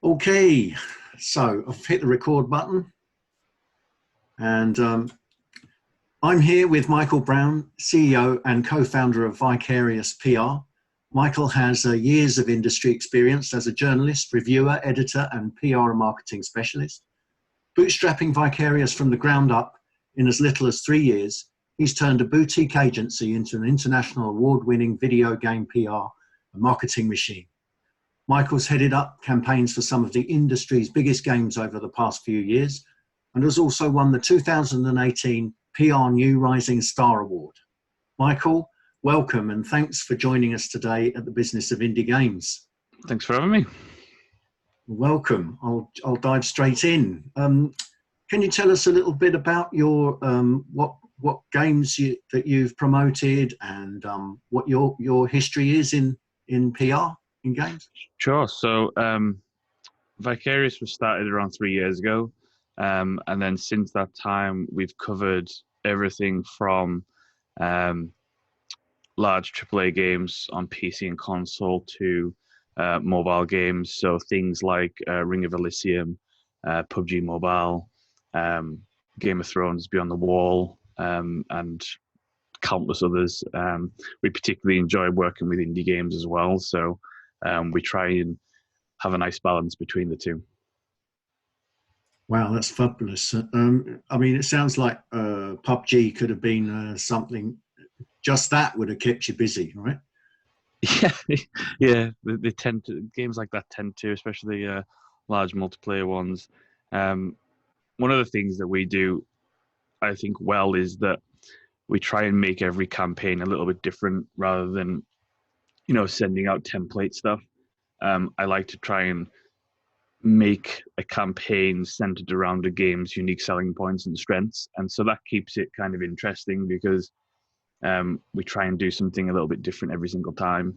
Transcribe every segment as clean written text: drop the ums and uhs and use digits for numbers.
Okay, so I've hit the record button and I'm here with Michael Brown, CEO and co-founder of Vicarious PR. Michael has years of industry experience as a journalist, reviewer, editor and PR and marketing specialist. Bootstrapping Vicarious from the ground up in as little as 3 years, he's turned a boutique agency into an international award-winning video game PR and marketing machine. Michael's headed up campaigns for some of the industry's biggest games over the past few years and has also won the 2018 PR New Rising Star Award. Michael, welcome and thanks for joining us today at the Business of Indie Games. Thanks for having me. Welcome. I'll dive straight in. Can you tell us a little bit about your what games that you've promoted and what your history is in PR in games? Sure. So Vicarious was started around 3 years ago. And then since that time, we've covered everything from large AAA games on PC and console to mobile games. So things like Ring of Elysium, Pubg Mobile, Game of Thrones Beyond the Wall, and countless others. We particularly enjoy working with indie games as well. So we try and have a nice balance between the two. Wow, that's fabulous. I mean, it sounds like Pubg could have been something, just that would have kept you busy, right? Yeah. They tend to, games like that tend to, especially large multiplayer ones. One of the things that we do, I think, well, is that we try and make every campaign a little bit different rather than sending out template stuff. I like to try and make a campaign centered around a game's unique selling points and strengths. And so that keeps it kind of interesting because we try and do something a little bit different every single time,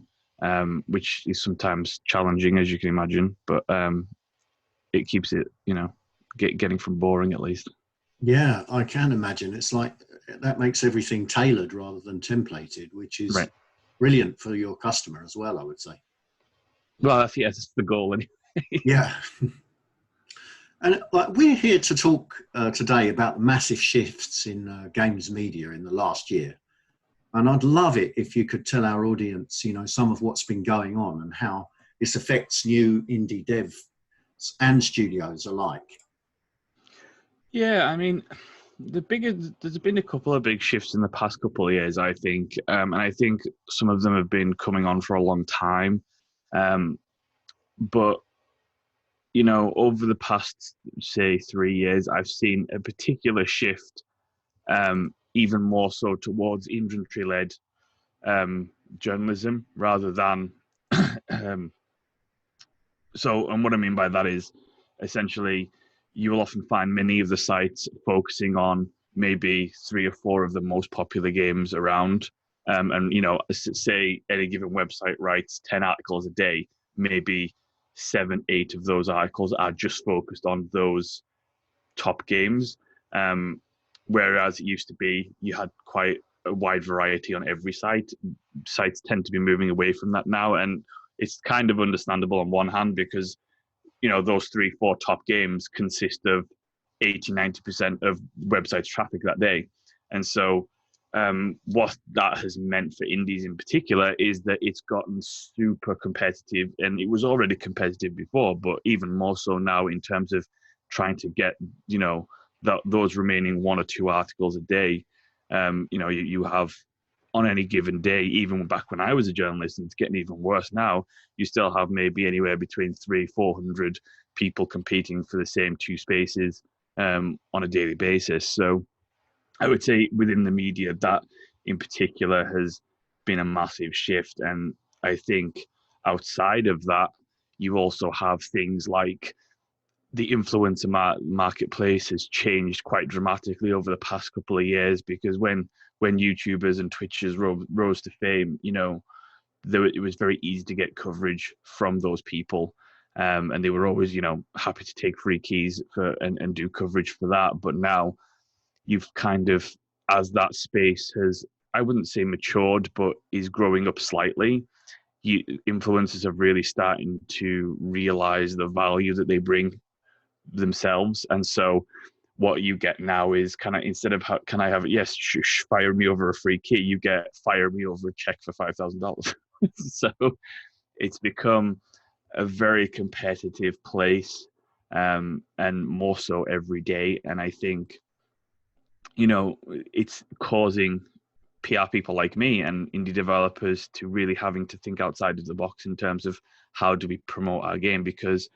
which is sometimes challenging, as you can imagine, but it keeps it, getting from boring at least. Yeah, I can imagine. It's like that makes everything tailored rather than templated, which is right. Brilliant for your customer as well, I would say. Well, that's the goal anyway. Yeah. And we're here to talk today about massive shifts in games media in the last year. And I'd love it if you could tell our audience, some of what's been going on and how this affects new indie devs and studios alike. Yeah, I mean, there's been a couple of big shifts in the past couple of years, I think, and I think some of them have been coming on for a long time. But over the past, say, 3 years, I've seen a particular shift, even more so towards inventory-led journalism rather than. And what I mean by that is, essentially, you will often find many of the sites focusing on maybe 3 or 4 of the most popular games around. And, say any given website writes 10 articles a day, maybe 7, 8 of those articles are just focused on those top games. Whereas it used to be, you had quite a wide variety on every site. Sites tend to be moving away from that now. And it's kind of understandable on one hand because those 3, 4 top games consist of 80-90% of websites' traffic that day. And so what that has meant for indies in particular is that it's gotten super competitive, and it was already competitive before, but even more so now in terms of trying to get, those remaining 1 or 2 articles a day. You have on any given day, even back when I was a journalist, and it's getting even worse now, you still have maybe anywhere between 300-400 people competing for the same 2 spaces on a daily basis. So I would say within the media, that in particular has been a massive shift. And I think outside of that, you also have things like the influencer marketplace has changed quite dramatically over the past couple of years, because when YouTubers and Twitchers rose to fame, it was very easy to get coverage from those people. And they were always, happy to take free keys and do coverage for that. But now you've kind of, as that space has, I wouldn't say matured, but is growing up slightly, influencers are really starting to realize the value that they bring themselves. And so what you get now is kind of, instead of can I have it, yes, fire me over a free key, you get fire me over a check for $5,000. So it's become a very competitive place, and more so every day. And I think, it's causing PR people like me and indie developers to really having to think outside of the box in terms of how do we promote our game. Because,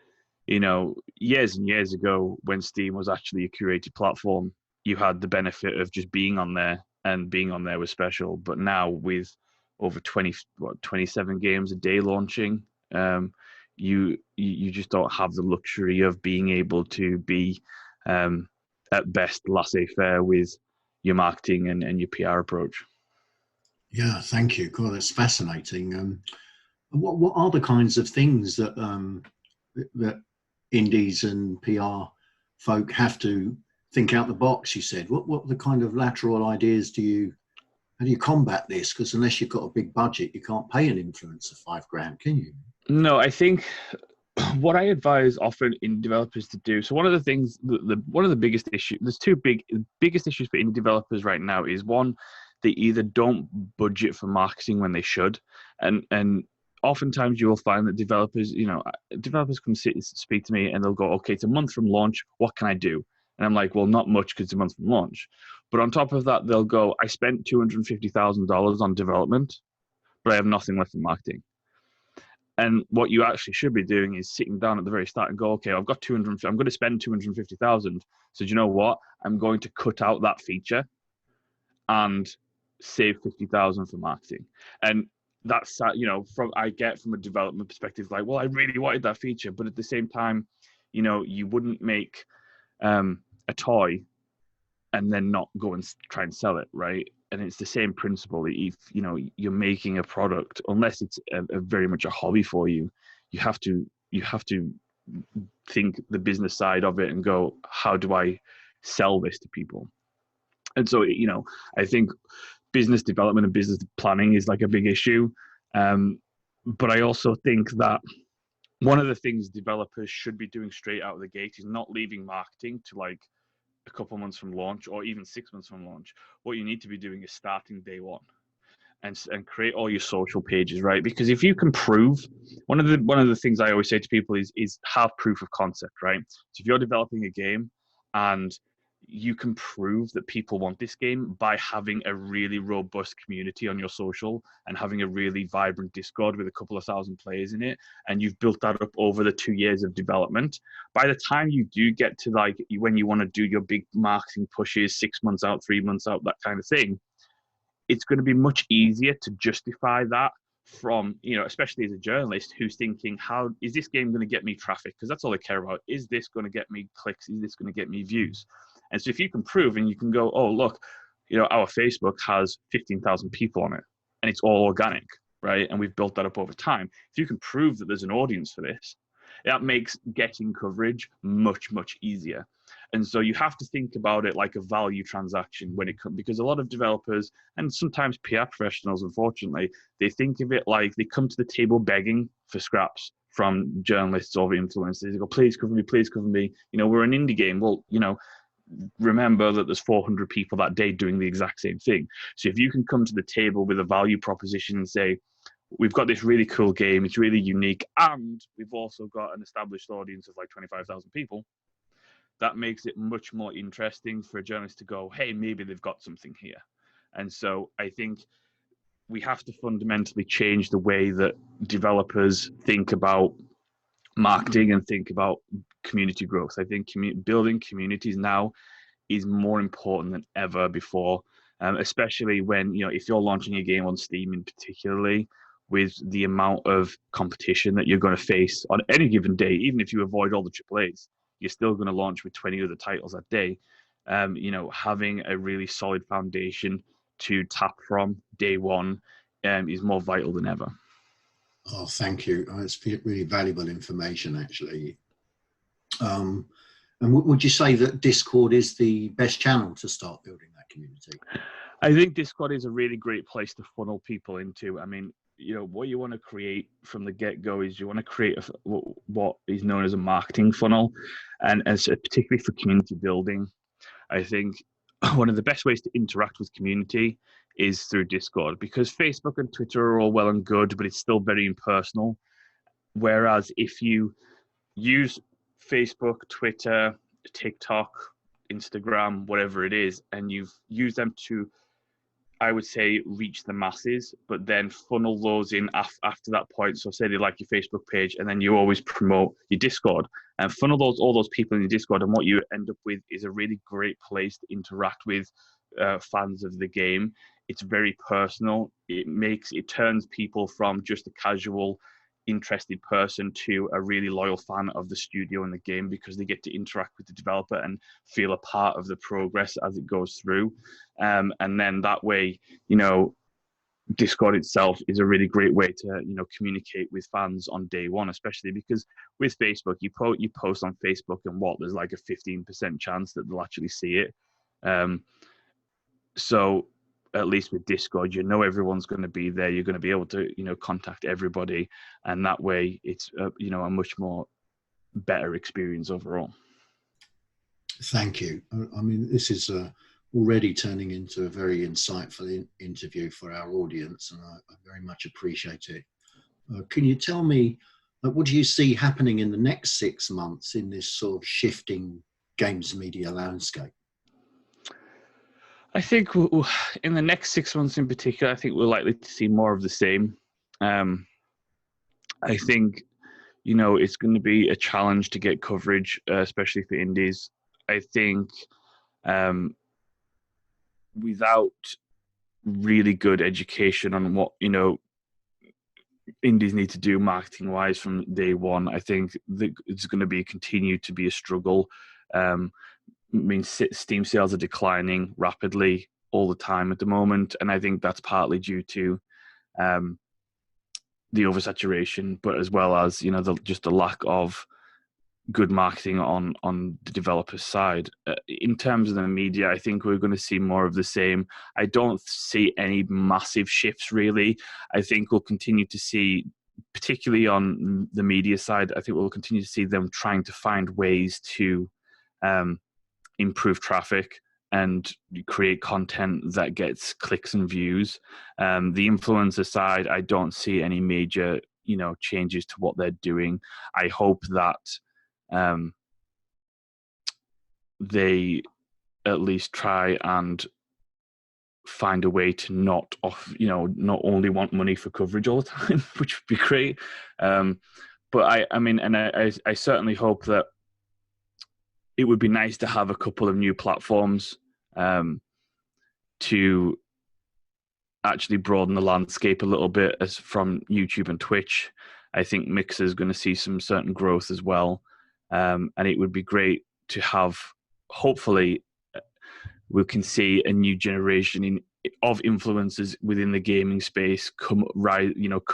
years and years ago, when Steam was actually a curated platform, you had the benefit of just being on there, and being on there was special. But now with over 27 games a day launching, you just don't have the luxury of being able to be, at best, laissez-faire with your marketing and your PR approach. Yeah, thank you. God, that's fascinating. What are the kinds of things that that indies and PR folk have to think out the box? You said, what are the kind of lateral ideas how do you combat this? Because unless you've got a big budget, you can't pay an influencer $5,000, can you? No, I think what I advise often indie developers to do. So one of the things, one of the biggest issues, there's two biggest issues for indie developers right now is, one, they either don't budget for marketing when they should, and oftentimes you will find that developers come speak to me and they'll go, okay, it's a month from launch, what can I do? And I'm like, well, not much, because it's a month from launch. But on top of that, they'll go, I spent $250,000 on development, but I have nothing left in marketing. And what you actually should be doing is sitting down at the very start and go, okay, I'm going to spend 250,000. So do you know what? I'm going to cut out that feature and save 50,000 for marketing. And that's, I get from a development perspective, like, well, I really wanted that feature, but at the same time, you wouldn't make a toy and then not go and try and sell it, right? And it's the same principle. If you're making a product, unless it's a very much a hobby for you, you have to think the business side of it and go, how do I sell this to people? And so, I think business development and business planning is like a big issue. But I also think that one of the things developers should be doing straight out of the gate is not leaving marketing to like a couple months from launch, or even 6 months from launch. What you need to be doing is starting day one and create all your social pages, right? Because if you can prove, one of the things I always say to people is have proof of concept, right? So if you're developing a game and you can prove that people want this game by having a really robust community on your social and having a really vibrant Discord with a couple of thousand players in it, and you've built that up over the 2 years of development, by the time you do get to like when you want to do your big marketing pushes 6 months out, 3 months out, that kind of thing, it's going to be much easier to justify that from, especially as a journalist who's thinking, how is this game going to get me traffic? Because that's all I care about. Is this going to get me clicks? Is this going to get me views? And so if you can prove, and you can go, oh, look, our Facebook has 15,000 people on it and it's all organic, right? And we've built that up over time. If you can prove that there's an audience for this, that makes getting coverage much, much easier. And so you have to think about it like a value transaction when it comes, because a lot of developers and sometimes PR professionals, unfortunately, they think of it like they come to the table begging for scraps from journalists or influencers. They go, please cover me, please cover me. We're an indie game. Well, remember that there's 400 people that day doing the exact same thing. So if you can come to the table with a value proposition and say, we've got this really cool game, it's really unique, and we've also got an established audience of like 25,000 people, that makes it much more interesting for a journalist to go, hey, maybe they've got something here. And so I think we have to fundamentally change the way that developers think about marketing and think about community growth. I think building communities now is more important than ever before, especially when, if you're launching a game on Steam in particularly, with the amount of competition that you're going to face on any given day, even if you avoid all the AAAs, you're still going to launch with 20 other titles that day. Having a really solid foundation to tap from day one is more vital than ever. Oh, thank you. It's really valuable information, actually. And would you say that Discord is the best channel to start building that community? I think Discord is a really great place to funnel people into. I mean, what you want to create from the get-go is you want to create what is known as a marketing funnel, and as particularly for community building. I think one of the best ways to interact with community is through Discord, because Facebook and Twitter are all well and good, but it's still very impersonal. Whereas if you use Facebook, Twitter, TikTok, Instagram, whatever it is, and you've used them to, I would say, reach the masses, but then funnel those in after that point. So say they like your Facebook page, and then you always promote your Discord and funnel all those people in your Discord. And what you end up with is a really great place to interact with fans of the game. It's very personal. It turns people from just a casual, interested person to a really loyal fan of the studio and the game, because they get to interact with the developer and feel a part of the progress as it goes through. And then that way, Discord itself is a really great way to, communicate with fans on day one, especially because with Facebook, you post on Facebook and there's like a 15% chance that they'll actually see it. So at least with Discord, everyone's going to be there. You're going to be able to, contact everybody, and that way it's, a much more better experience overall. Thank you. I mean, this is already turning into a very insightful interview for our audience, and I very much appreciate it. Can you tell me, what do you see happening in the next 6 months in this sort of shifting games media landscape? I think in the next 6 months in particular, I think we're likely to see more of the same. I think, it's going to be a challenge to get coverage, especially for indies. I think without really good education on what, indies need to do marketing wise from day one, I think it's going to continue to be a struggle. Steam sales are declining rapidly all the time at the moment, and I think that's partly due to the oversaturation, but as well as just the lack of good marketing on the developer's side. In terms of the media, I think we're going to see more of the same. I don't see any massive shifts really. I think we'll continue to see, particularly on the media side, I think we'll continue to see them trying to find ways to improve traffic and create content that gets clicks and views. The influencer side, I don't see any major, changes to what they're doing. I hope that they at least try and find a way to not only want money for coverage all the time, which would be great. But I certainly hope that it would be nice to have a couple of new platforms to actually broaden the landscape a little bit, as from YouTube and Twitch. I think Mixer is going to see some certain growth as well. And it would be great to have, hopefully, we can see a new generation of influencers within the gaming space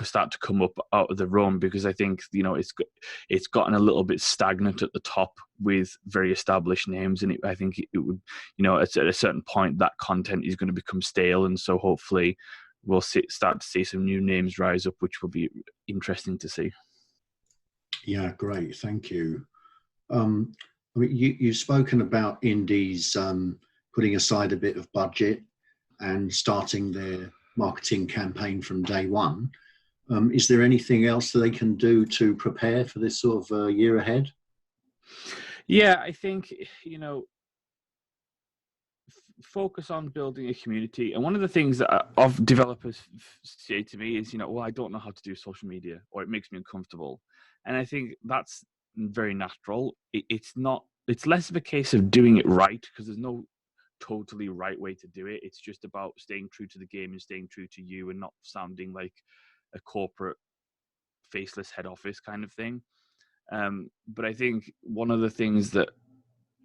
start to come up out of the run, because I think it's gotten a little bit stagnant at the top with very established names, and I think it would at a certain point that content is going to become stale, and so hopefully we'll start to see some new names rise up, which will be interesting to see. Yeah, great, thank you. You've spoken about indies putting aside a bit of budget and starting their marketing campaign from day one. Is there anything else that they can do to prepare for this sort of year ahead? Yeah, I think, focus on building a community. And one of the things that of developers say to me is, well, I don't know how to do social media, or it makes me uncomfortable. And I think that's very natural. It's less of a case of doing it right, because there's no totally right way to do it. It's just about staying true to the game and staying true to you, and not sounding like a corporate faceless head office kind of thing. But I think one of the things that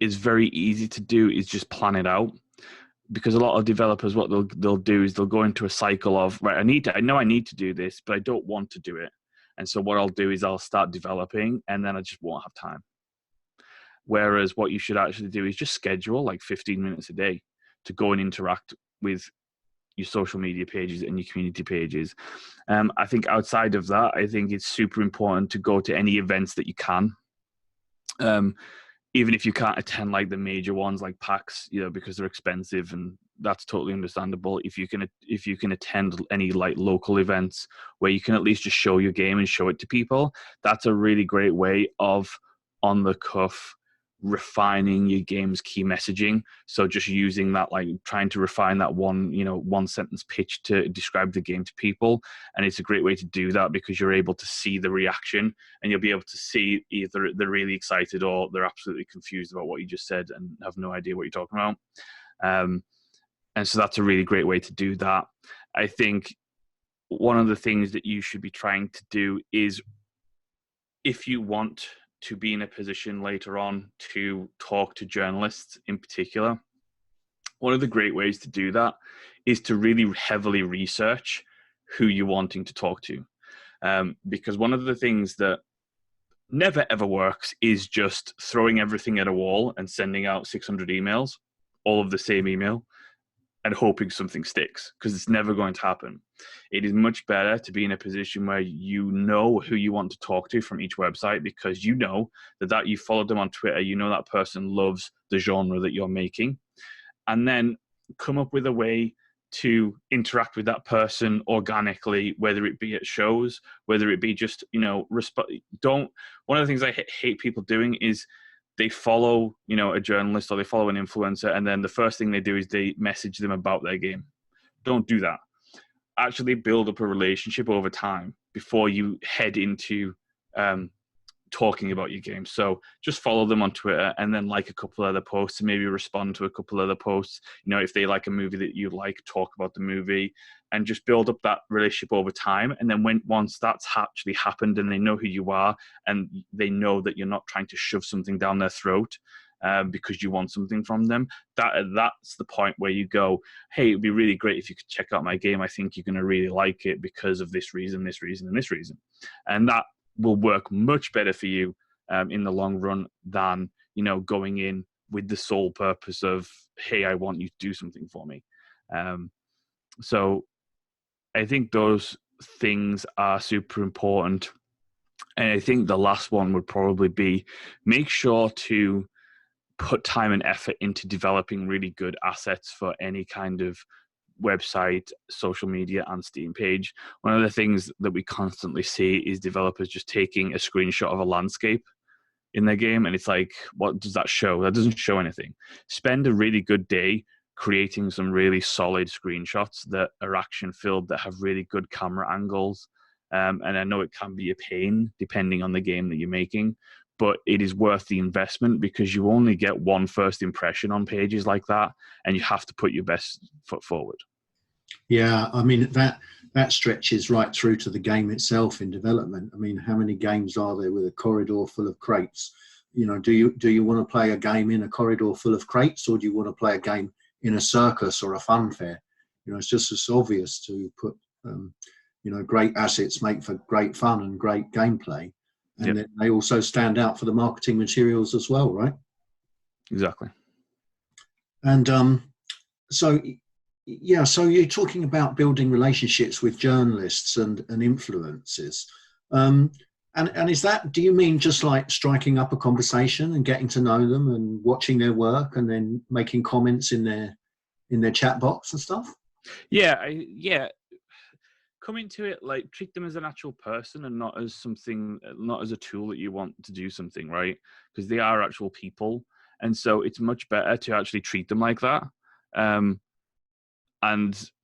is very easy to do is just plan it out, because a lot of developers, what they'll do is they'll go into a cycle of, right, I know I need to do this, but I don't want to do it. And so what I'll do is I'll start developing, and then I just won't have time. Whereas what you should actually do is just schedule like 15 minutes a day to go and interact with, your social media pages and your community pages. I think outside of that, I think it's super important to go to any events that you can. Even if you can't attend like the major ones like PAX, because they're expensive, and that's totally understandable. If you can attend any like local events where you can at least just show your game and show it to people, that's a really great way of on the cuff refining your game's key messaging. So just using that, like trying to refine that one sentence pitch to describe the game to people. And it's a great way to do that because you're able to see the reaction, and you'll be able to see either they're really excited or they're absolutely confused about what you just said and have no idea what you're talking about. And so that's a really great way to do that. I think one of the things that you should be trying to do is, if you want to be in a position later on to talk to journalists in particular, one of the great ways to do that is to really heavily research who you're wanting to talk to. Because one of the things that never ever works is just throwing everything at a wall and sending out 600 emails, all of the same email, and hoping something sticks, because it's never going to happen. It is much better to be in a position where you know who you want to talk to from each website, because you know that you followed them on Twitter, you know that person loves the genre that you're making, and then come up with a way to interact with that person organically, whether it be at shows, whether it be just, one of the things I hate people doing is they follow, a journalist or they follow an influencer, and then the first thing they do is they message them about their game. Don't do that. Actually build up a relationship over time before you head into talking about your game. So just follow them on Twitter and then like a couple other posts and maybe respond to a couple other posts. If they like a movie that you like, talk about the movie and just build up that relationship over time. And then once that's actually happened and they know who you are and they know that you're not trying to shove something down their throat because you want something from them, that's the point where you go, hey, it'd be really great if you could check out my game. I think you're going to really like it because of this reason, this reason, and this reason. And that will work much better for you in the long run than, going in with the sole purpose of, hey, I want you to do something for me. So I think those things are super important. And I think the last one would probably be, make sure to put time and effort into developing really good assets for any kind of website, social media, and Steam page. One of the things that we constantly see is developers just taking a screenshot of a landscape in their game, and it's like, what does that show? That doesn't show anything. Spend a really good day creating some really solid screenshots that are action filled, that have really good camera angles. And I know it can be a pain depending on the game that you're making, but it is worth the investment because you only get one first impression on pages like that, and you have to put your best foot forward. Yeah, I mean, that stretches right through to the game itself in development. I mean, how many games are there with a corridor full of crates? Do you want to play a game in a corridor full of crates, or do you want to play a game in a circus or a fun fair? It's just as obvious to put, great assets make for great fun and great gameplay. And then they also stand out for the marketing materials as well, right? Exactly. And so you're talking about building relationships with journalists and influencers. And is that, do you mean just like striking up a conversation and getting to know them and watching their work and then making comments in their chat box and stuff? Yeah. Come into it like treat them as an actual person and not as a tool that you want to do something, right? Because they are actual people, and so it's much better to actually treat them like that, and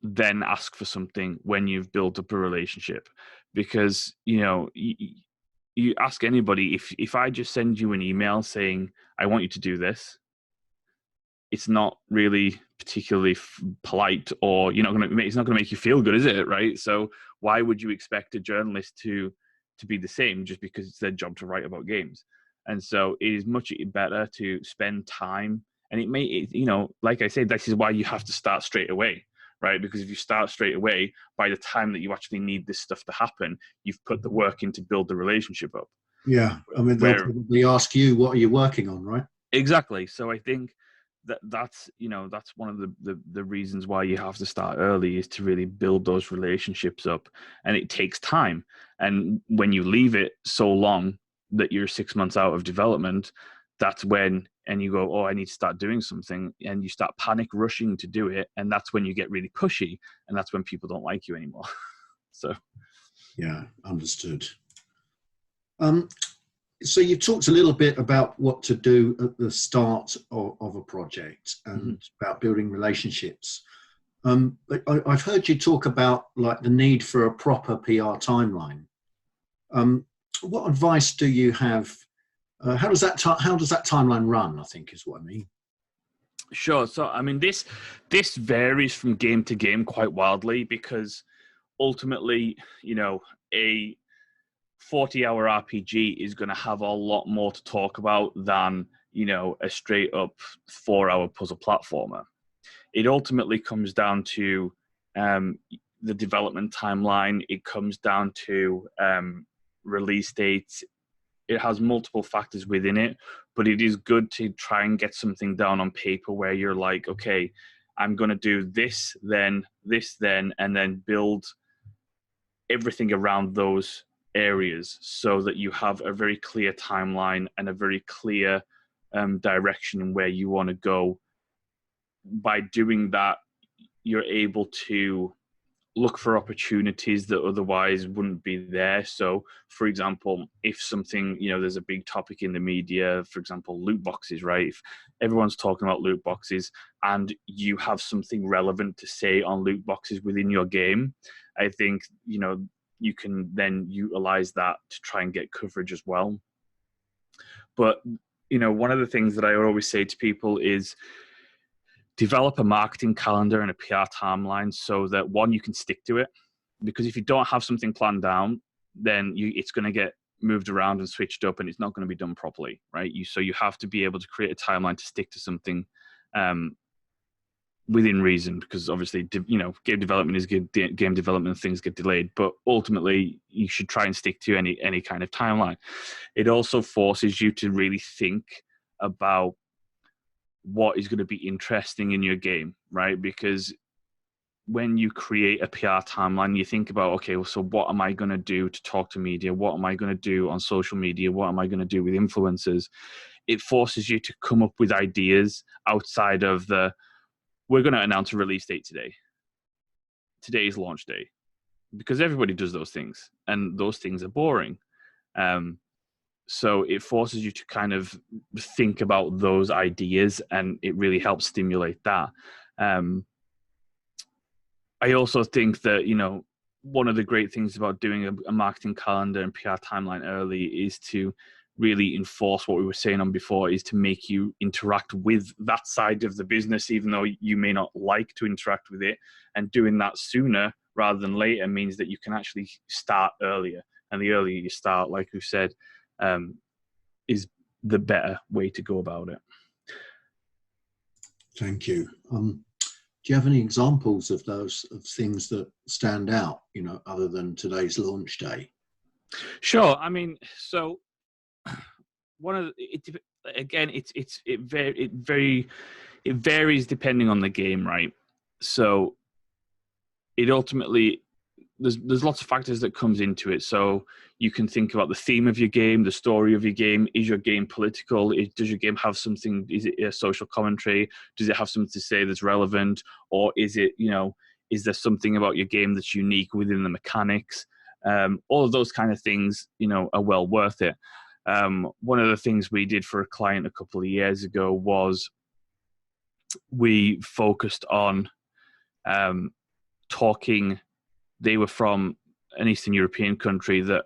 then ask for something when you've built up a relationship. Because you ask anybody, if I just send you an email saying I want you to do this, it's not really particularly polite, or it's not going to make you feel good, is it? Right? So why would you expect a journalist to be the same just because it's their job to write about games? And so it is much better to spend time. And like I said, this is why you have to start straight away, right? Because if you start straight away, by the time that you actually need this stuff to happen, you've put the work in to build the relationship up. Yeah. I mean, they'll probably ask you, what are you working on, right? Exactly. So I think that's that's one of the reasons why you have to start early, is to really build those relationships up, and it takes time. And when you leave it so long that you're 6 months out of development, that's when, and you go, oh, I need to start doing something, and you start panic rushing to do it, and that's when you get really pushy, and that's when people don't like you anymore. So yeah, understood. So you talked a little bit about what to do at the start of a project and about building relationships. But I've heard you talk about like the need for a proper PR timeline. What advice do you have? How does that timeline run, I think is what I mean. Sure. So I mean, this varies from game to game quite wildly, because ultimately, a 40-hour RPG is going to have a lot more to talk about than, a straight up 4-hour puzzle platformer. It ultimately comes down to the development timeline. It comes down to release dates. It has multiple factors within it, but it is good to try and get something down on paper where you're like, okay, I'm going to do this, then, and then build everything around those areas, so that you have a very clear timeline and a very clear direction in where you want to go. By doing that, you're able to look for opportunities that otherwise wouldn't be there. So, for example, if something, there's a big topic in the media, for example, loot boxes, right? If everyone's talking about loot boxes and you have something relevant to say on loot boxes within your game, I think, you can then utilize that to try and get coverage as well. But, one of the things that I always say to people is develop a marketing calendar and a PR timeline, so that, one, you can stick to it. Because if you don't have something planned down, then it's going to get moved around and switched up, and it's not going to be done properly, right? So you have to be able to create a timeline to stick to something within reason, because obviously, game development is good. Game development, things get delayed, but ultimately you should try and stick to any kind of timeline. It also forces you to really think about what is going to be interesting in your game, right? Because when you create a PR timeline, you think about, okay, well, so what am I going to do to talk to media? What am I going to do on social media? What am I going to do with influencers? It forces you to come up with ideas outside of we're going to announce a release date today. Today is launch day. Because everybody does those things, and those things are boring. So it forces you to kind of think about those ideas, and it really helps stimulate that. I also think that, one of the great things about doing a marketing calendar and PR timeline early is to really enforce what we were saying on before, is to make you interact with that side of the business, even though you may not like to interact with it. And doing that sooner rather than later means that you can actually start earlier. And the earlier you start, like we said, is the better way to go about it. Thank you. Do you have any examples of things that stand out, other than today's launch day? Sure. I mean, so it varies depending on the game, right? So it ultimately, there's lots of factors that comes into it. So you can think about the theme of your game, the story of your game. Is your game political? Does your game have something? Is it a social commentary? Does it have something to say that's relevant? Or is it, is there something about your game that's unique within the mechanics? All of those kind of things, are well worth it. One of the things we did for a client a couple of years ago was we focused on talking. They were from an Eastern European country that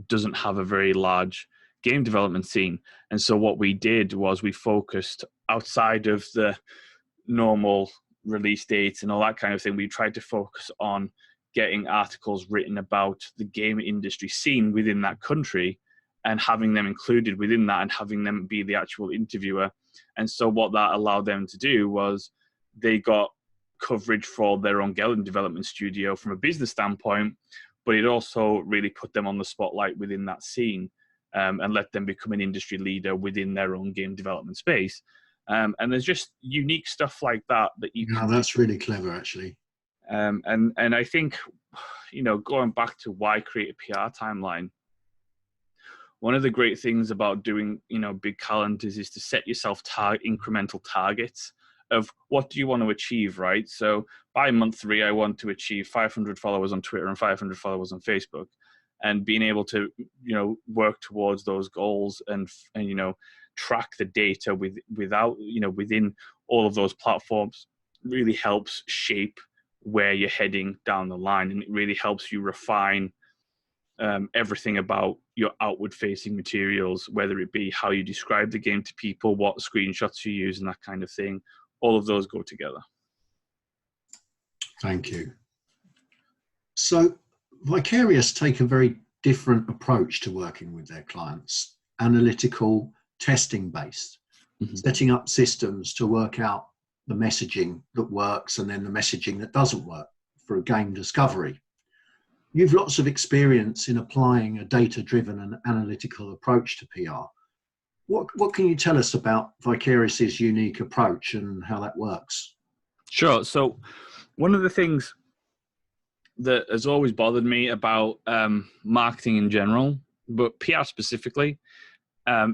doesn't have a very large game development scene. And so what we did was we focused outside of the normal release dates and all that kind of thing. We tried to focus on getting articles written about the game industry scene within that country and having them included within that and having them be the actual interviewer. And so what that allowed them to do was they got coverage for their own game development studio from a business standpoint, but it also really put them on the spotlight within that scene and let them become an industry leader within their own game development space. And there's just unique stuff like that you Yeah, can. that's really clever, actually. And I think, going back to why create a PR timeline, one of the great things about doing, big calendars is to set yourself incremental targets of what do you want to achieve, right? So by month 3, I want to achieve 500 followers on Twitter and 500 followers on Facebook, and being able to, work towards those goals and track the data within all of those platforms really helps shape where you're heading down the line, and it really helps you refine everything about your outward facing materials, whether it be how you describe the game to people, what screenshots you use, and that kind of thing. All of those go together. Thank you. So Vicarious take a very different approach to working with their clients, analytical, testing based, setting up systems to work out the messaging that works and then the messaging that doesn't work for a game discovery. You've lots of experience in applying a data-driven and analytical approach to PR. What can you tell us about Vicarious's unique approach and how that works? Sure. So one of the things that has always bothered me about marketing in general, but PR specifically,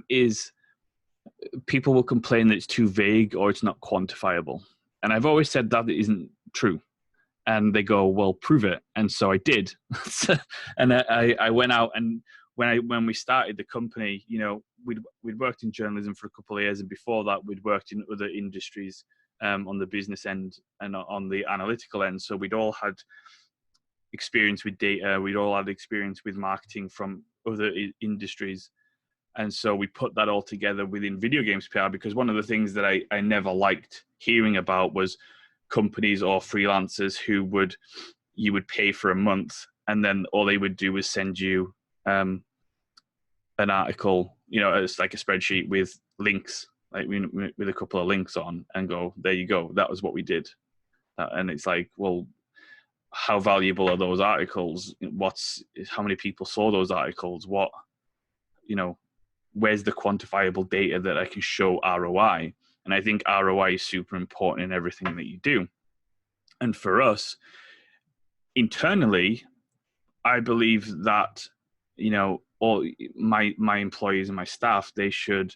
is people will complain that it's too vague or it's not quantifiable. And I've always said that isn't true. And they go, well, prove it. And so I did. And I went out, and when we started the company, we'd worked in journalism for a couple of years. And before that, we'd worked in other industries on the business end and on the analytical end. So we'd all had experience with data. We'd all had experience with marketing from other industries. And so we put that all together within video games PR, because one of the things that I never liked hearing about was companies or freelancers who you would pay for a month, and then all they would do was send you an article, it's like a spreadsheet with links, like with a couple of links on, and go, there you go, that was what we did. And it's like, well, how valuable are those articles? How many people saw those articles? Where's the quantifiable data that I can show ROI? And I think ROI is super important in everything that you do. And for us, internally, I believe that, all my employees and my staff, they should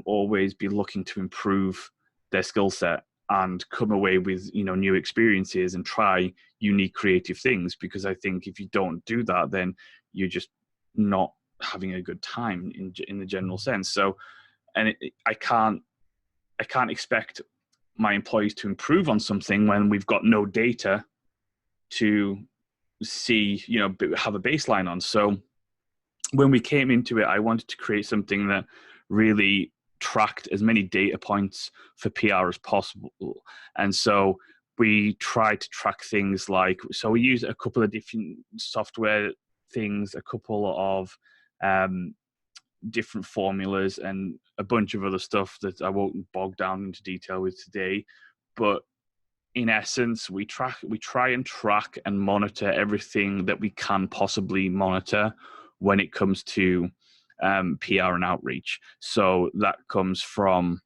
always be looking to improve their skill set and come away with, new experiences and try unique creative things. Because I think if you don't do that, then you're just not having a good time in the general sense. So, and I can't expect my employees to improve on something when we've got no data to see, have a baseline on. So when we came into it, I wanted to create something that really tracked as many data points for PR as possible. And so we tried to track things like, so we used a couple of different software things, a couple of different formulas, and a bunch of other stuff that I won't bog down into detail with today. But in essence, we try and track and monitor everything that we can possibly monitor when it comes to PR and outreach. So that comes from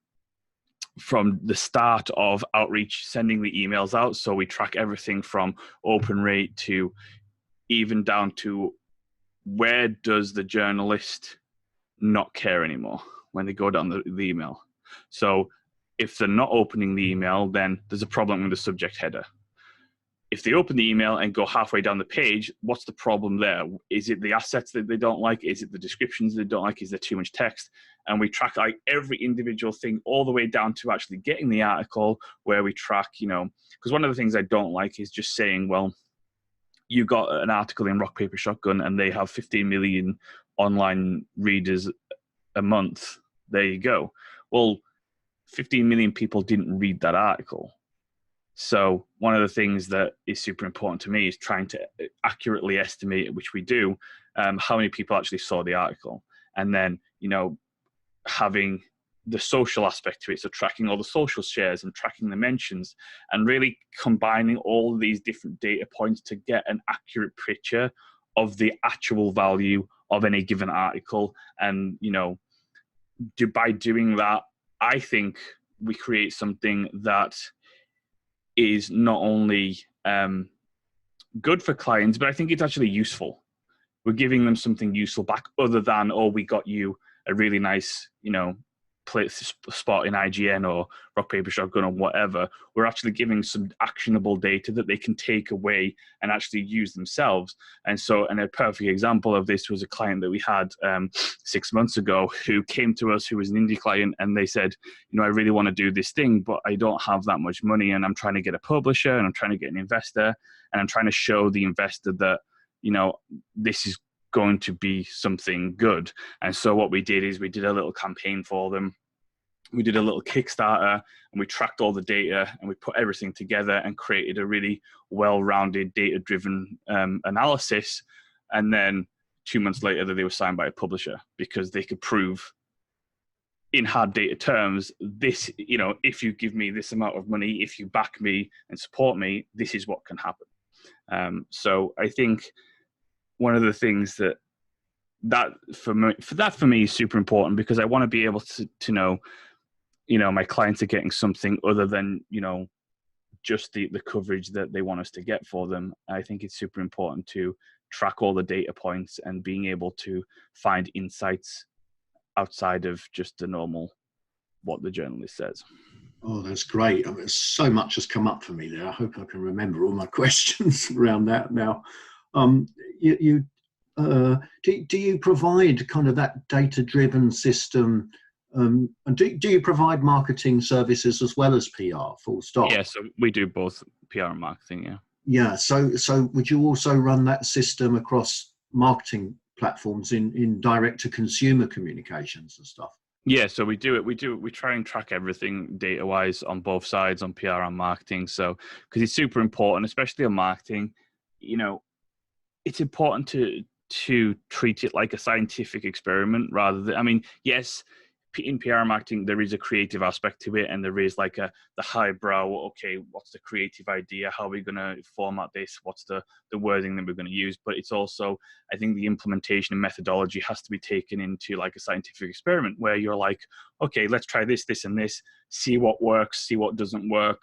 the start of outreach, sending the emails out. So we track everything from open rate to even down to where does the journalist not care anymore when they go down the email. So if they're not opening the email, then there's a problem with the subject header. If they open the email and go halfway down the page, what's the problem there? Is it the assets that they don't like? Is it the descriptions they don't like? Is there too much text? And we track like every individual thing all the way down to actually getting the article, where we track, because one of the things I don't like is just saying, well, you got an article in Rock, Paper, Shotgun and they have 15 million online readers a month. There you go. Well, 15 million people didn't read that article. So one of the things that is super important to me is trying to accurately estimate, which we do, how many people actually saw the article. And then, having the social aspect to it. So tracking all the social shares and tracking the mentions, and really combining all of these different data points to get an accurate picture of the actual value of any given article. And, by doing that, I think we create something that is not only good for clients, but I think it's actually useful. We're giving them something useful back, other than, oh, we got you a really nice, place spot in IGN or Rock Paper Shotgun or whatever. We're actually giving some actionable data that they can take away and actually use themselves. And a perfect example of this was a client that we had 6 months ago who came to us, who was an indie client, and they said, I really want to do this thing, but I don't have that much money, and I'm trying to get a publisher, and I'm trying to get an investor, and I'm trying to show the investor that, this is going to be something good. And so what we did is we did a little campaign for them. We did a little Kickstarter, and we tracked all the data, and we put everything together and created a really well-rounded, data-driven analysis. And then 2 months later, they were signed by a publisher, because they could prove in hard data terms, this, if you give me this amount of money, if you back me and support me, this is what can happen. So I think one of the things that for me is super important, because I want to be able to know, my clients are getting something other than, just the coverage that they want us to get for them. I think it's super important to track all the data points and being able to find insights outside of just the normal, what the journalist says. Oh, that's great. I mean, so much has come up for me there. I hope I can remember all my questions around that now. Do you provide kind of that data-driven system? And do you provide marketing services as well as PR, full stop? Yeah, so we do both PR and marketing, yeah. Yeah, so would you also run that system across marketing platforms in direct-to-consumer communications and stuff? Yeah, so we do it. We try and track everything data-wise on both sides, on PR and marketing. So, because it's super important, especially on marketing, it's important to treat it like a scientific experiment rather than, yes, in PR marketing, there is a creative aspect to it, and there is like the highbrow, okay, what's the creative idea? How are we going to format this? What's the wording that we're going to use? But it's also, I think the implementation and methodology has to be taken into like a scientific experiment, where you're like, okay, let's try this, this, and this, see what works, see what doesn't work.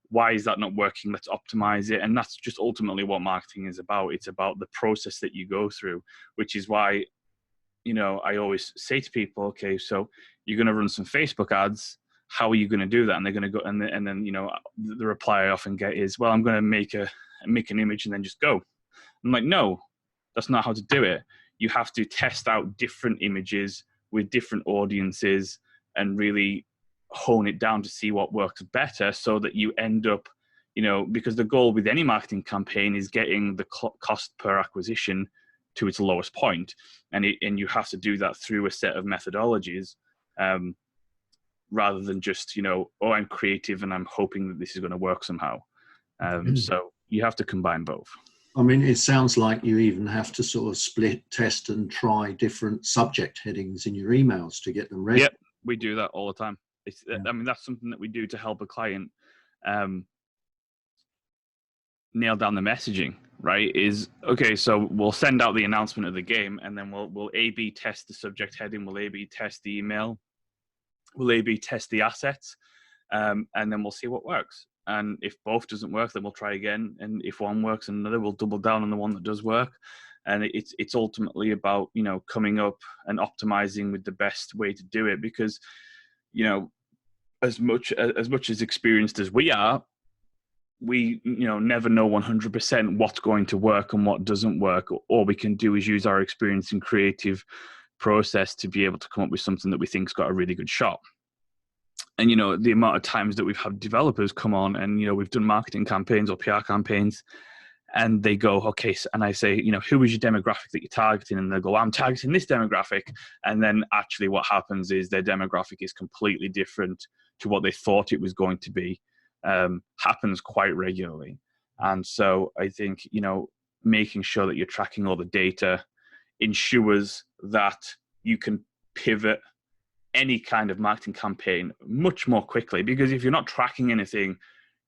Why is that not working? Let's optimize it. And that's just ultimately what marketing is about. It's about the process that you go through, which is why, I always say to people, okay, so you're going to run some Facebook ads. How are you going to do that? And they're going to go, and then, the reply I often get is, well, I'm going to make an image and then just go. I'm like, no, that's not how to do it. You have to test out different images with different audiences and really hone it down to see what works better, so that you end up, because the goal with any marketing campaign is getting the cost per acquisition to its lowest point. And you have to do that through a set of methodologies, rather than just, I'm creative and I'm hoping that this is going to work somehow. So you have to combine both. I mean, it sounds like you even have to sort of split, test, and try different subject headings in your emails to get them ready. Yep, we do that all the time. That's something that we do to help a client nail down the messaging, right? Is, okay, so we'll send out the announcement of the game, and then we'll A/B test the subject heading, we'll A/B test the email, we'll A/B test the assets, and then we'll see what works. And if both doesn't work, then we'll try again. And if one works and another, we'll double down on the one that does work. And it's ultimately about, coming up and optimizing with the best way to do it, because, as much as experienced as we are, we never know 100% what's going to work and what doesn't work. All we can do is use our experience and creative process to be able to come up with something that we think's got a really good shot. And the amount of times that we've had developers come on, and we've done marketing campaigns or PR campaigns, and they go, okay, and I say, who is your demographic that you're targeting? And they'll go, I'm targeting this demographic. And then actually what happens is their demographic is completely different to what they thought it was going to be. Happens quite regularly. And so I think, making sure that you're tracking all the data ensures that you can pivot any kind of marketing campaign much more quickly. Because if you're not tracking anything,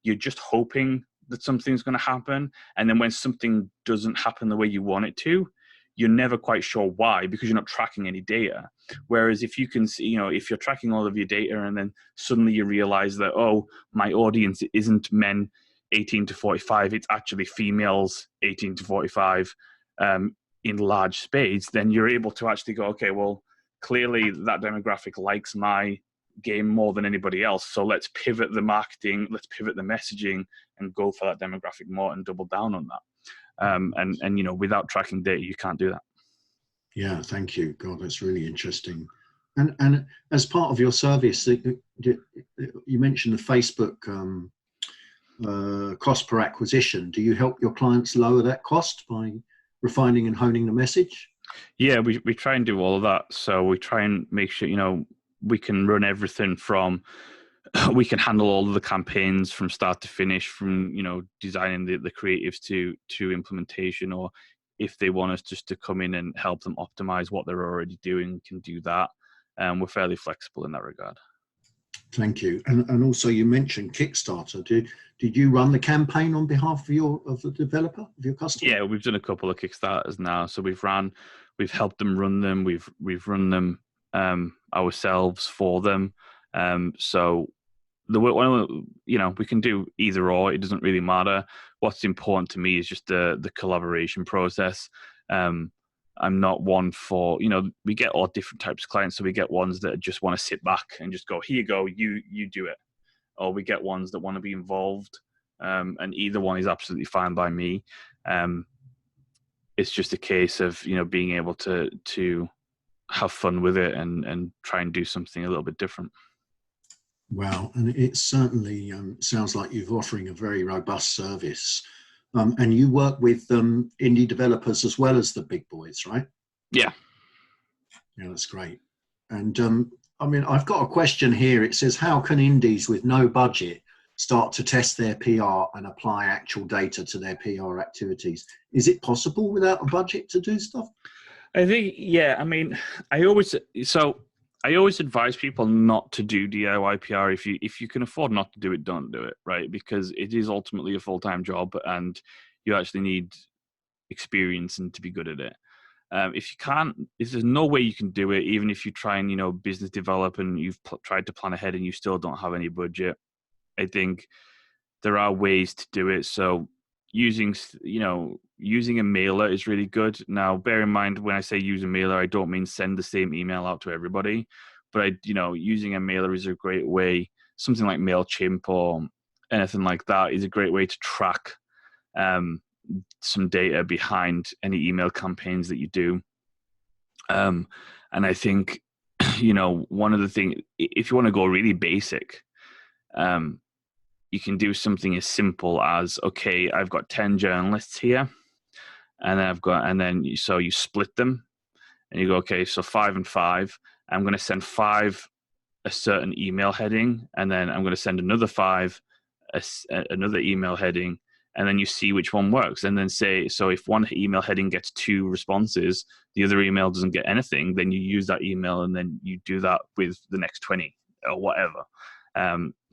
you're just hoping that something's going to happen. And then when something doesn't happen the way you want it to, you're never quite sure why, because you're not tracking any data. Whereas if you can see, you know, if you're tracking all of your data and then suddenly you realize that, oh, my audience isn't men 18 to 45, it's actually females 18 to 45 in large spades, then you're able to actually go, okay, well, clearly that demographic likes my game more than anybody else. So let's pivot the marketing, let's pivot the messaging and go for that demographic more and double down on that. And you know, without tracking data, you can't do that. Yeah, thank you. God, that's really interesting. And as part of your service, you mentioned the Facebook cost per acquisition. Do you help your clients lower that cost by refining and honing the message? Yeah, we try and do all of that. So we try and make sure, you know, we can run everything from, we can handle all of the campaigns from start to finish, from, you know, designing the creatives to implementation, or if they want us just to come in and help them optimize what they're already doing, we can do that. We're fairly flexible in that regard. Thank you. And also you mentioned Kickstarter. Did you run the campaign on behalf of the developer, of your customer? Yeah, we've done a couple of Kickstarters now. So we've helped them run them. We've run them ourselves for them. So you know, we can do either or. It doesn't really matter. What's important to me is just the collaboration process. I'm not one for, you know, we get all different types of clients. So we get ones that just want to sit back and just go, here you go, you do it. Or we get ones that want to be involved. And either one is absolutely fine by me. It's just a case of, you know, being able to have fun with it and try and do something a little bit different. Wow, and it certainly sounds like you're offering a very robust service. And you work with indie developers as well as the big boys, right? Yeah. Yeah, that's great. And I mean, I've got a question here. It says, how can indies with no budget start to test their PR and apply actual data to their PR activities? Is it possible without a budget to do stuff? I think, yeah, I mean, I always advise people not to do DIY PR. If you can afford not to do it, don't do it, right? Because it is ultimately a full-time job and you actually need experience and to be good at it. If there's no way you can do it, even if you try and, you know, business develop and you've tried to plan ahead and you still don't have any budget, I think there are ways to do it. So using a mailer is really good. Now, bear in mind, when I say use a mailer, I don't mean send the same email out to everybody, but using a mailer is a great way. Something like MailChimp or anything like that is a great way to track some data behind any email campaigns that you do. And I think, you know, one of the things, if you want to go really basic, you can do something as simple as, okay, I've got 10 journalists here, and so you split them, and you go, okay, so 5 and 5. I'm going to send 5 a certain email heading, and then I'm going to send another 5 another email heading, and then you see which one works. And then say, so if one email heading gets 2 responses, the other email doesn't get anything, then you use that email, and then you do that with the next 20 or whatever.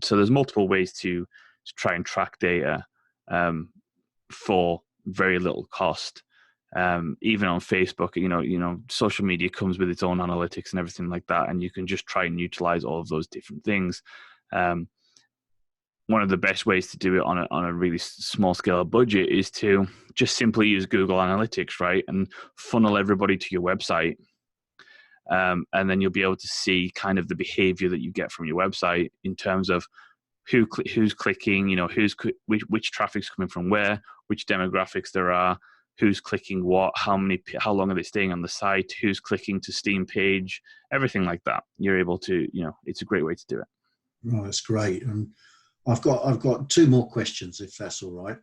So there's multiple ways to try and track data for very little cost. Even on Facebook, you know, social media comes with its own analytics and everything like that, and you can just try and utilize all of those different things. One of the best ways to do it on a really small scale budget is to just simply use Google Analytics, right, and funnel everybody to your website. And then you'll be able to see kind of the behavior that you get from your website in terms of who's clicking, you know, which traffic's coming from where, which demographics there are, who's clicking what, how long are they staying on the site, who's clicking to Steam page, everything like that. You're able to, you know, it's a great way to do it. Oh, that's great. And I've got 2 more questions, if that's all right.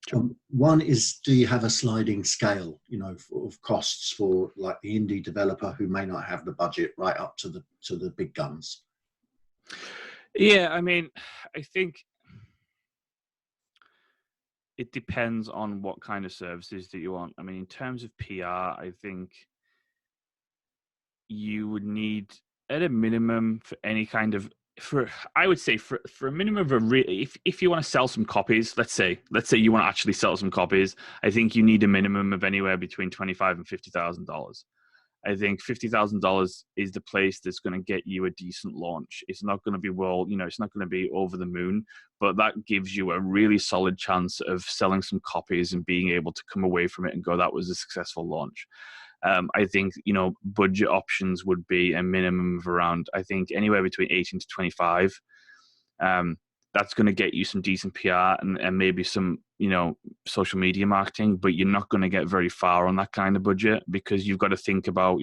Sure. One is, do you have a sliding scale, you know, of costs for like the indie developer who may not have the budget, right up to the big guns? Yeah, I mean, I think it depends on what kind of services that you want. I mean, in terms of PR, I think you would need, at a minimum, for any kind of I would say for a minimum of if you want to sell some copies, let's say you want to actually sell some copies, I think you need a minimum of anywhere between $25,000 and $50,000. I think $50,000 is the place that's going to get you a decent launch. It's not going to be it's not going to be over the moon, but that gives you a really solid chance of selling some copies and being able to come away from it and go, that was a successful launch. I think, budget options would be a minimum of around, I think, anywhere between 18 to 25. That's going to get you some decent PR and maybe some, social media marketing, but you're not going to get very far on that kind of budget, because you've got to think about,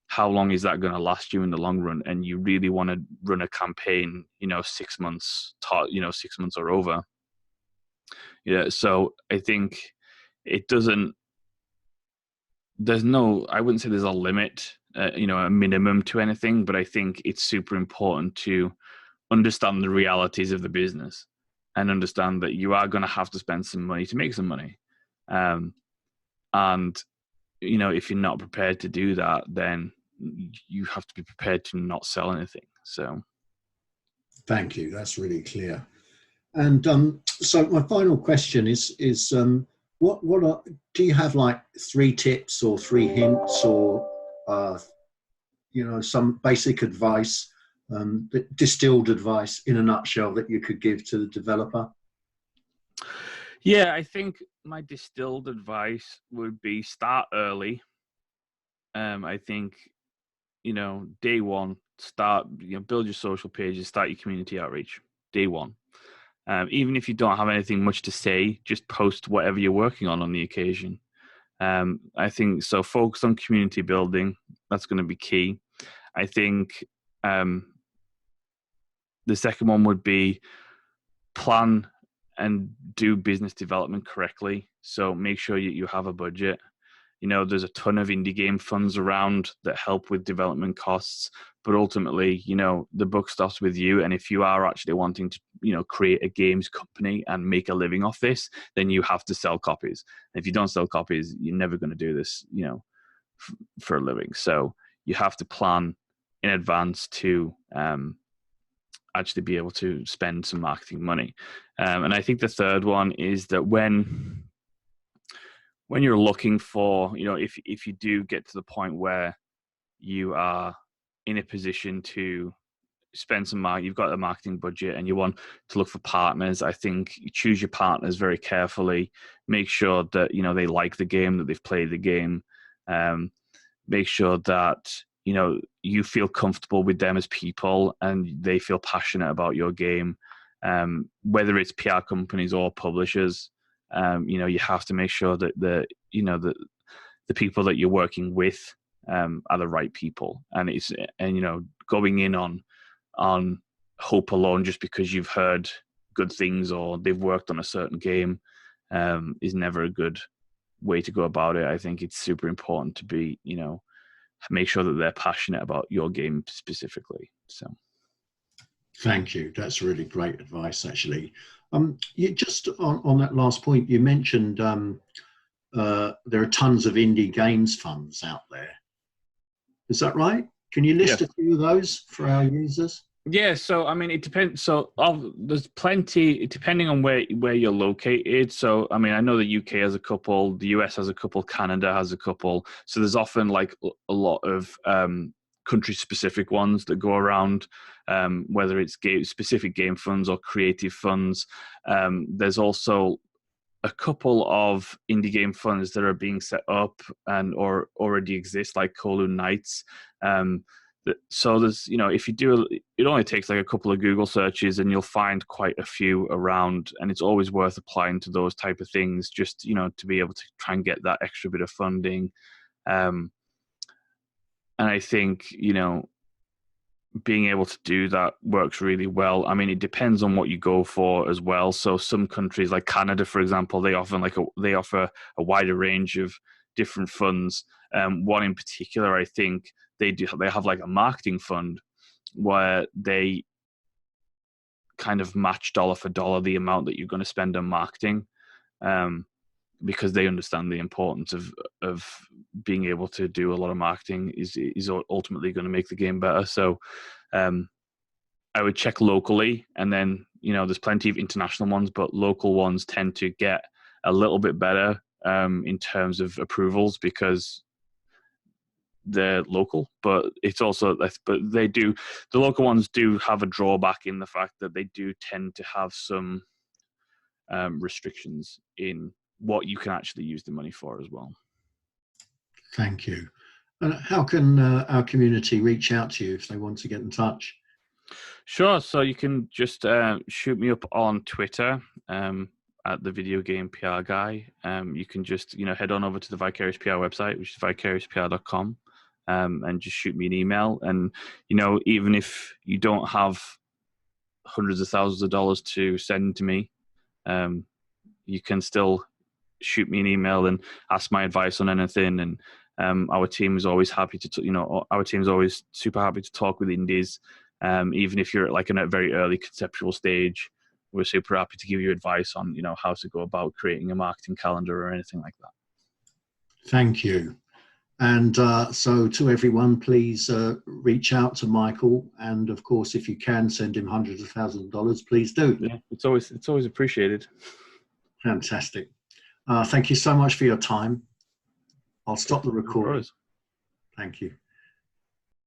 how long is that going to last you in the long run? And you really want to run a campaign, 6 months, 6 months or over. Yeah. So I think I wouldn't say there's a limit, a minimum to anything, but I think it's super important to understand the realities of the business and understand that you are going to have to spend some money to make some money. And, if you're not prepared to do that, then you have to be prepared to not sell anything. So. Thank you. That's really clear. And so my final question is do you have like 3 tips or 3 hints or, some basic advice, distilled advice in a nutshell that you could give to the developer? Yeah, I think my distilled advice would be start early. I think, day one, start, build your social pages, start your community outreach, day one. Even if you don't have anything much to say, just post whatever you're working on the occasion. I think so. Focus on community building. That's going to be key. I think the second one would be plan and do business development correctly. So make sure you have a budget. There's a ton of indie game funds around that help with development costs, but ultimately, the buck stops with you. And if you are actually wanting to, create a games company and make a living off this, then you have to sell copies. And if you don't sell copies, you're never going to do this, for a living. So you have to plan in advance to actually be able to spend some marketing money. And I think the third one is that when you're looking for, if you do get to the point where you are in a position to spend some money, you've got a marketing budget and you want to look for partners, I think you choose your partners very carefully. Make sure that, they like the game, that they've played the game. Make sure that, you feel comfortable with them as people and they feel passionate about your game. Whether it's PR companies or publishers, you have to make sure that the people that you're working with are the right people. And going in on hope alone just because you've heard good things or they've worked on a certain game is never a good way to go about it. I think it's super important to be, make sure that they're passionate about your game specifically. So. Thank you. That's really great advice, actually. You just on that last point, you mentioned there are tons of indie games funds out there. Is that right? Can you list a few of those for our users? Yeah, so I mean, it depends. So there's plenty, depending on where you're located. So I mean, I know the UK has a couple, the US has a couple, Canada has a couple. So there's often like a lot of country-specific ones that go around, whether it's specific game funds or creative funds. There's also a couple of indie game funds that are being set up and or already exist, like Kowloon Knights. So there's, if you do, it only takes like a couple of Google searches and you'll find quite a few around, and it's always worth applying to those type of things, just, to be able to try and get that extra bit of funding. And I think, being able to do that works really well. I mean, it depends on what you go for as well. So some countries like Canada, for example, they offer a wider range of different funds. One in particular, I think they have like a marketing fund where they kind of match dollar for dollar the amount that you're going to spend on marketing, because they understand the importance of being able to do a lot of marketing is ultimately going to make the game better. So I would check locally, and then, you know, there's plenty of international ones, but local ones tend to get a little bit better in terms of approvals because they're local. But it's also, but they do, the local ones do have a drawback in the fact that they do tend to have some restrictions in what you can actually use the money for as well. Thank you. And how can our community reach out to you if they want to get in touch? Sure. So you can just shoot me up on Twitter at the Video Game PR Guy. You can just, you know, head on over to the Vicarius PR website, which is vicariuspr.com, and just shoot me an email. And, you know, even if you don't have hundreds of thousands of dollars to send to me, you can still shoot me an email and ask my advice on anything. And our team is always happy to, you know, our team is always super happy to talk with indies. Even if you're like in a very early conceptual stage, we're super happy to give you advice on, you know, how to go about creating a marketing calendar or anything like that. Thank you. And so to everyone, please reach out to Michael. And of course, if you can send him hundreds of thousands of dollars, please do. Yeah, it's always appreciated. Fantastic. Thank you so much for your time. I'll stop the recording. Thank you.